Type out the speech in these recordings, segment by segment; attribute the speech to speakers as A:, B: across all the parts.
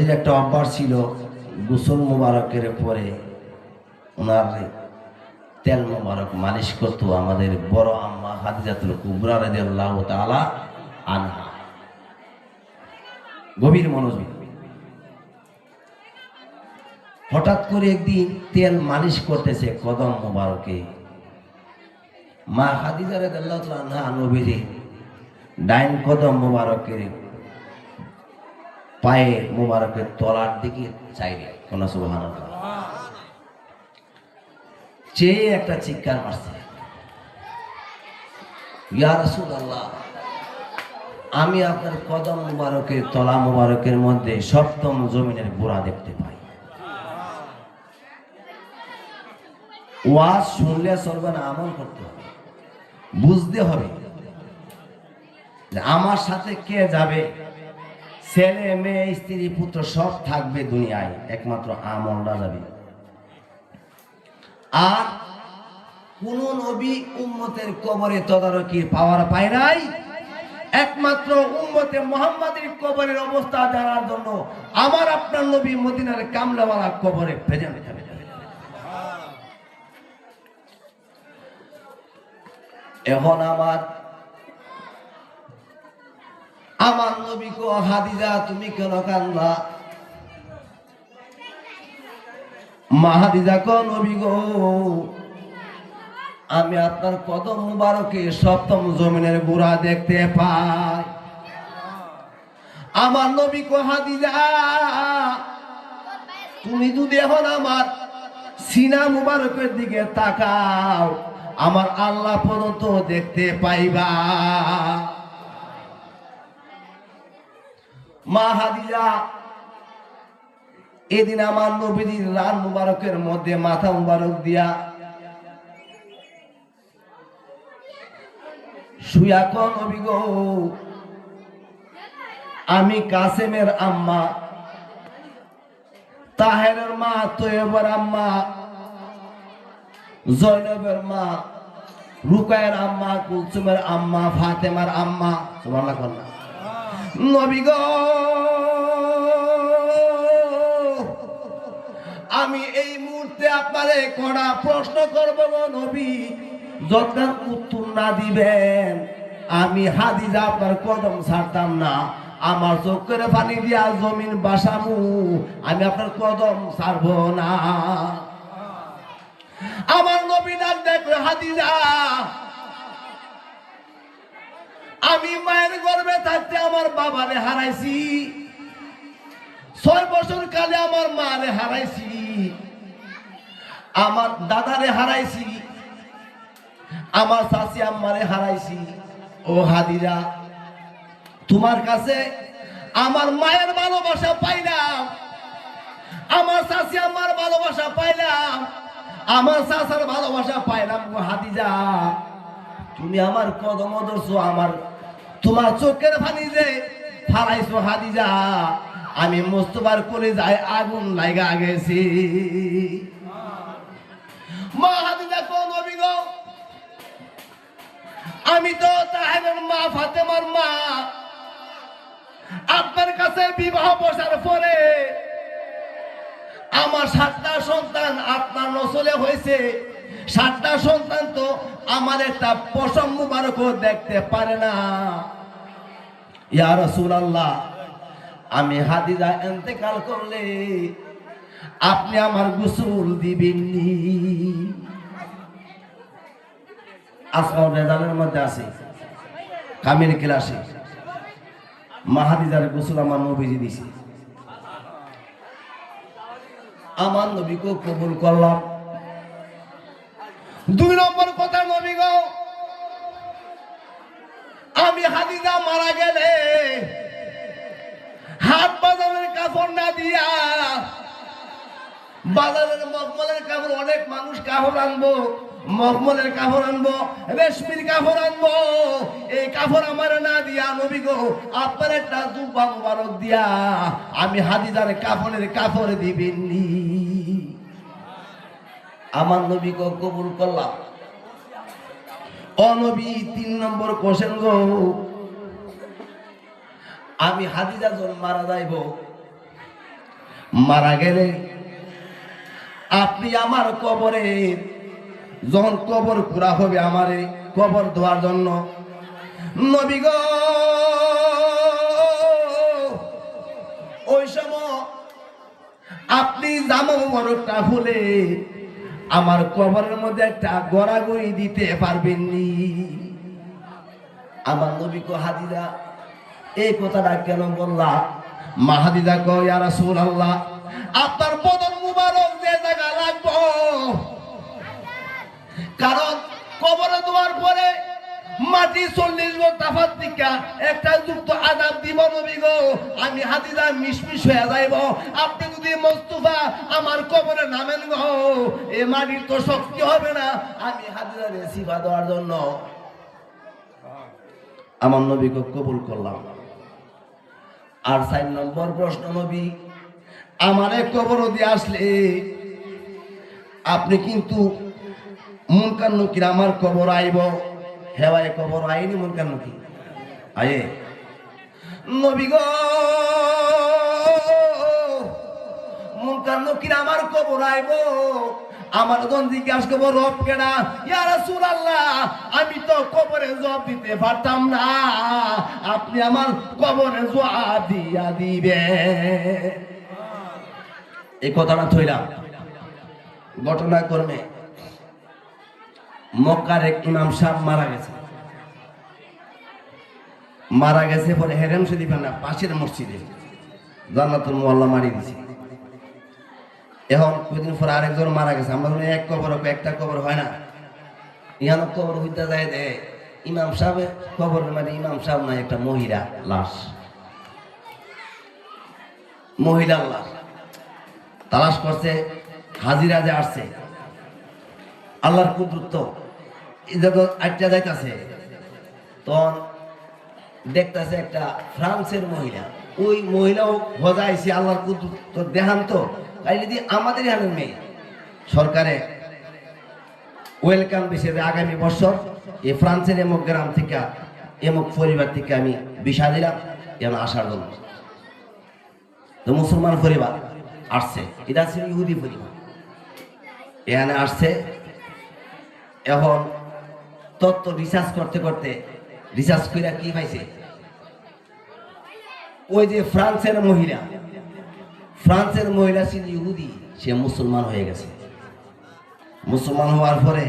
A: নবীজির একটা অভ্যাস ছিল, গোসল মুবারকের পরে ওনার তেল মুবারক মালিশ করতো আমাদের বড় আম্মা খাদিজাতুল কুবরা রাদিয়াল্লাহু তাআলা আনহা। গভীর মনোযোগ। হঠাৎ করে একদিন তেল মালিশ করতেছে কদম মুবারকে, মা খাদিজা রাদিয়াল্লাহু তাআলা আনহা নবীজি ডাইন কদম মুবারকের পায়ে মুবারকের তলার দিকে চাইলেন। কোন সুবহানাল্লাহ। চেয়ে একটা চিৎকার মারছে, ইয়া রাসূলুল্লাহ, আমি আপনার কদম মুবারকের তলা মুবারকের মধ্যে সপ্তম জমিনের গোড়া দেখতে পাই। ওয়াজ শুনলে চলবে না, আমল করতে হবে, বুঝতে হবে যে আমার সাথে কে যাবে। ছেলে মেয়ে স্ত্রী পুত্র সব থাকবে দুনিয়ায়, একমাত্র আমলটা যাবে। আর কোন নবী উম্মতের কবরে তদারকির পাওয়ার পায় নাই, একমাত্র উম্মতে মুহাম্মাদের কবরের অবস্থা জানার জন্য আমার আপনার নবী মদিনার কামলাওয়ালা কবরে প্রেজেন্ট হবে। এখন আমার নবী কো খাদিজা তুমি কেন কান্দা? মা খাদিজা কো নবী গো, আমি আপনার কদম মুবারকে সপ্তম জমিনের গোড়া দেখতে পাই। আমার নবী কো খাদিজা তুমি যদি এখন আমার সিনা মুবারকের দিকে তাকাও, আমার আল্লাহ পর্যন্ত দেখতে পাইবা। মা খাদিজা এদিন আমার নবীর রান মুবারকের মধ্যে মাথা মুবারক দিয়া শুয়া কো নবী গো, আমি কাসেমের আম্মা, তাহেরের মা, তৈয়বের আম্মা, জয়নবের মা, রুকায়ের আম্মা, কুলসুমের আম্মা, ফাতেমার আম্মা। সুবহানাল্লাহ। নবী গো, আমি এই মুহূর্তে আপনারে কড়া প্রশ্ন করব গো নবী, যতক্ষণ উত্তর না দিবেন আমি খাদিজা আপনার কদম ছাড়তাম না। আমার চোখের পানি দিয়া জমিন বাসামু, আমি আপনার কদম ছাড়বো না। আমার নবী ডাক দেখবে, খাদিজা আমি মায়ের গর্ভে থাকতে আমার বাবারে হারাইছি, 6 বছর কালে আমার মারে হারাইছি, আমার দাদারে হারাইছি, আমার চাচি আম্মারে হারাইছি। ও খাদিজা, তোমার কাছে আমার মায়ের ভালোবাসা পাইলাম, আমার চাচি আম্মার ভালোবাসা পাইলাম, আমার চাচার ভালোবাসা পাইলাম। ও খাদিজা, তুমি আমার কদম ধরছো, আমার তোমার চোখের পানি যে ফালাইছো খাদিজা, আমি মুস্তাফার কলিজায় আগুন লাগা গেছি। মা খাদিজা কো নবী গো, আমি তো তাহেরের মা, ফাতেমার মা, আপনার কাছে বিবাহ বসার পরে আমার 7টা সন্তান আপনার নসলে হয়েছে। 7টা সন্তান তো আমার একটা পশম মুবারক দেখতে পারে না। ইয়া রাসূলুল্লাহ, আমি খাদিজা ইন্তেকাল করলে আপনি আমার গোসল দিবেননি? আসমাউল রেজালের মধ্যে আছে, কামিল ক্লাসে, মা খাদিজার গোসল আমার নবীজি দিছে। আমার নবীকে কবুল করলাম। 2 নম্বর কথা, নবী গো, আমি খাদিজা মারা গেলে হাট বাজারের কাপড় না দিয়া বাজারের মখমলের কাপড়, অনেক মানুষ কাপড় আনবো, মখমলের কাপড় আনবো, রেশমির কাপড় আনবো, এই কাপড় আমার না দিয়া নবী গো আপনার একটা জুব্বা মুবারক দিয়া আমি খাদিজার কাফনের কাপড় দিবেননি? আমার নবীকে কবুল করলাম। অনবী 3 নম্বর কোশ্চেন গো, আমি খাদিজা যখন মারা যাইব মারা গেলে আপনি আমার কবরে যখন কবর পুরা হবে আমারে কবর দেওয়ার জন্য নবী গো ওই সময় আপনি জামা মোবারকটা খুলে আমার কবরের মধ্যে একটা গড়াগড়ি দিতে পারবেন নি? আমার নবী কো হাদিজা এই কথাটা কেন বললা? মা হাদিজা কো ইয়া রাসূলুল্লাহ আপনার বদন মুবারক যে জায়গা লাগবো, কারণ কবরে দেওয়ার পরে মাটি 40 গো তাফাত দিকা একটা যুক্ত আযাব দিব নবী গো, আমি হাদিজা মিশমিশ হয়ে যাইব। আপনি যদি মুস্তাফা আমার কবরে নামেন গো এই মাটির তো শক্তি হবে না আমি হাদিজারে সিফা দেওয়ার জন্য। আমার নবীকে কবুল করলাম। আর 4 নম্বর প্রশ্ন, নবী আমারে কবর দিয়ে আসলে আপনি কিন্তু মুনকার নকির আমার কবর আইব, হেওয়ায় কবর আইনি মুনকার নকির আয়ে নবী গো মুনকার নকির আমার কবর আইব, আমার জন জিজ্ঞাসা করবো রব কেনা? ইয়া রাসূলুল্লাহ আমি তো কবরে জবাব দিতে পারতাম না, আপনি আমার কবরে জবাব দিয়া দিবে। এই কথাটা থইলাম। ঘটনা কর্মে মক্কার এক ইমাম সাহেব মারা গেছে পরে হেরেম শরীফের না পাশের মসজিদে জান্নাতুল মুআল্লা মারি দিছে। এখন কয়েকদিন পরে আরেকজন মারা গেছে। আমরা এক কবর একটা কবর হয় না, ইহান কবর হইতে যায় দে ইমাম সাহেবের কবর, মানে ইমাম সাহেব না একটা মহিলা লাশ, মহিলার লাশ তালাশ করছে। হাজিরা যে আসছে আল্লাহর কুদরত আটটা যাইতেছে, তখন দেখতেছে একটা ফ্রান্সের মহিলা, ওই মহিলাও হজাইছে আল্লাহর কুদরত দেখান তো যদি আমাদের এখানের মেয়ে সরকারে ওয়েলকাম দিছে যে আগামী বছর এই ফ্রান্সের এমক গ্রাম থেকে এমক পরিবার থেকে আমি ভিসা দিলাম যেন আসার জন্য। তো মুসলমান পরিবার আসছে, এটা ছিল ইহুদি পরিবার, এখানে আসছে। এখন তত্ত্ব রিসার্চ করতে করতে রিসার্চ করে কি পাইছে, ওই যে ফ্রান্সের মহিলা ছিল ইহুদি, সে মুসলমান হয়ে গেছে। মুসলমান হওয়ার পরে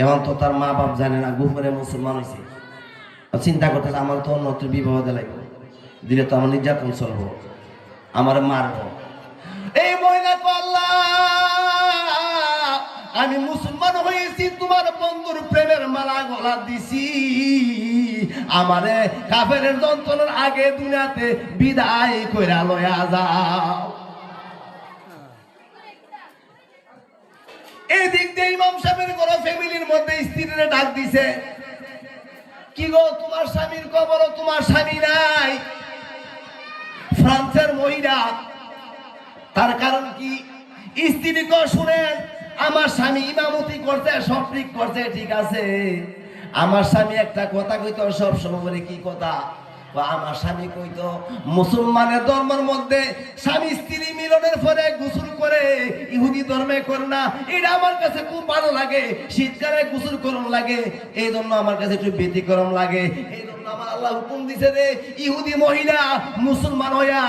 A: এখন তো তার মা বাপ জানে না, গোপনে মুসলমান হয়েছে। চিন্তা করতেছে আমার তো অন্যত্র বিবাহ লাগবে, দিলে তো আমার নির্যাতন চলবো, আমার মারবো। এই মহিলা তো আল্লাহ আমি মুসলমান হয়েছি, তোমার বন্ধুর প্রেমের মালা গলা দিছি, আমারে কাফেরের যন্ত্রণার আগে দুনিয়াতে বিদায় কইরা লয়া যাও। এই দিক দিয়ে ইমাম সাহেবের কোনো ফ্যামিলির মধ্যে স্ত্রীরা ডাক দিছে, কি গো তোমার স্বামীর কবর, তোমার স্বামী নাই? ফ্রান্সের মহিলা, তার কারণ কি? স্ত্রী কো শুনেন আমার স্বামী ইমামতি করছে, সব ঠিক করছে, ঠিক আছে, আমার স্বামী একটা কথা কইতো সব সময় বলে, কি কথা? আমার স্বামী কইতো মুসলমানের ধর্মের মধ্যে স্বামী স্ত্রী মিলনের পরে গোসল করে, ইহুদি ধর্মে করে না। এটা আমার কাছে খুব ভালো লাগে, শীতকালে গোসল করন লাগে, এই জন্য আমার কাছে একটু ব্যতিক্রম লাগে। এই জন্য আমার আল্লাহ হুকুম দিছে যে ইহুদি মহিলা মুসলমান হইয়া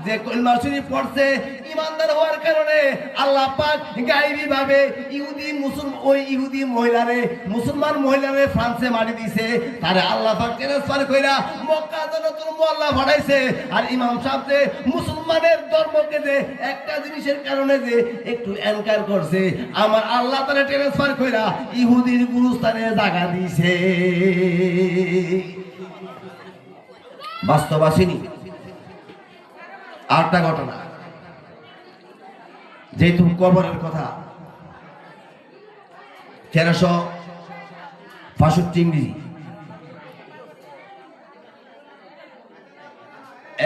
A: যে কলমা শরীফ পড়ছে, ইমানদার হওয়ার কারণে আল্লাহ পাক গায়েবী ভাবে ওই ইহুদি মহিলারে, মুসলমান মহিলারে ফ্রান্সে মারি দিছে, তারে আল্লাহ পাক ট্রান্সফার কইরা মক্কা জান্নাতুল মুআল্লা বানাইছে। আর ইমাম সাহেব যে মুসলমানের ধর্মকে যে একটা জিনিসের কারণে যে একটু এনকার করছে, আমার আল্লাহ তারে ট্রান্সফার কইরা ইহুদির গুরুস্থানে জায়গা দিছে। বাস্তব আসেনি। আরেকটা ঘটনা, যেহেতু কবরের কথা, 1365 ইংরেজি,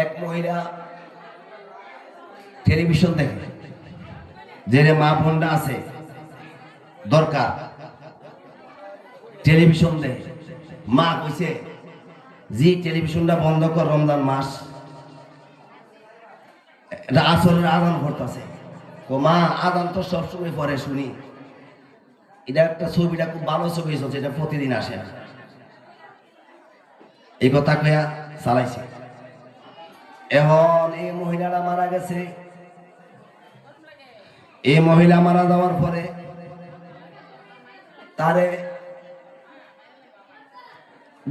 A: এক মহিলা টেলিভিশন দেখে, যে মা বোনটা আছে দরকার টেলিভিশন দেখে, মা কইছে যে টেলিভিশনটা বন্ধ কর, রমজান মাস এটা আসরের আজান করতেছে। মা আজান তো সবসময় পরে শুনি, এটা একটা ছবিটা খুব ভালো ছবি চলছে, এটা প্রতিদিন আসে না। এই কথা কয়া চালাইছে। এখন এই মহিলারা মারা গেছে। এই মহিলা মারা যাওয়ার পরে তারে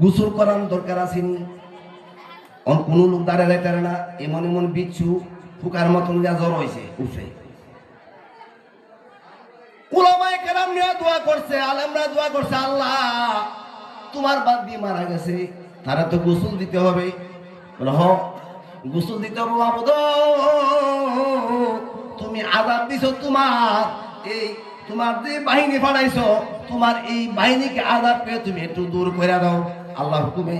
A: গোসল করার দরকার আসেনি। কোন লোক দাঁড়িয়ে যাইতে পারে না, এমন এমন বিচ্ছু ফুকার মতন যা জ্বর হয়েছে উঠে। উলামায়ে কেরাম নিয়ে দোয়া করছে, আলেমরা দোয়া করছে, আল্লাহ তোমার বাদ দিয়ে মারা গেছে, তারা তো গোসল দিতে হবে। বলে হ গোসল দিতে হবে মাহমুদ, তুমি আযাব দিছো, তোমার যে বাহিনী পাঠাইছো, তোমার এই বাহিনীকে আযাব পেয়ে তুমি একটু দূর করে দাও। আল্লাহ হুকুমে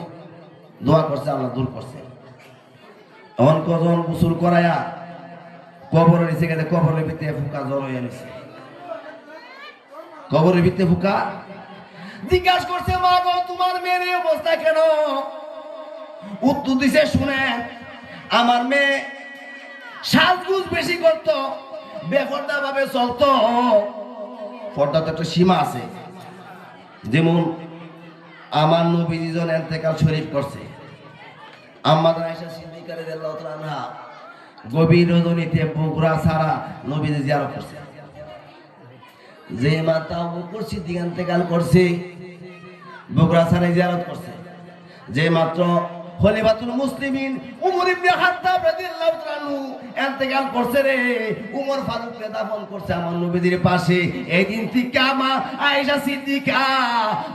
A: দোয়া করছে, আল্লাহ দূর করছে। তখন কজন গোসল করায়া কবরের নিচে গেছে, কবরের ভিতরে ফুকা জ্বর হয়ে নিছে। কবরের ভিতরে ফুকা জিজ্ঞাসা করছে, মা গো তোমার মেয়ের এই অবস্থা কেন? উত্তর দিছে, শুনেন, আমার মেয়ে সাজগুজ বেশি করতো, বেপরদা ভাবে চলতো। পর্দা তো একটা সীমা আছে। যেমন আমার নবীজি জন ইন্তেকাল শরীফ করছে, আম্মা আয়েশা সিদ্দিকা রাদিয়াল্লাহু তাআলা আনহা গভীর রজনীতে বগুড়া ছাড়া নবীজি জিয়ারত করছে। যে মাতা আবু বকর সিদ্দিক ইন্তেকাল করছে, বগুড়া ছাড়া জিয়ারত করছে। যে মাত্র খলিফাতুল মুসলিমিন উমর ইবনে খাত্তাব রাদিয়াল্লাহু তাআলা আনহু ইন্তেকাল করছে রে, উমর ফারুক কে দাফন করছে আমার নবীজির পাশে। এই দিন থেকে মা আয়েশা সিদ্দিকা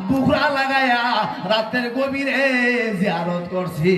A: বুকরা লাগায়া রাতের গভীরে জিয়ারত করছে।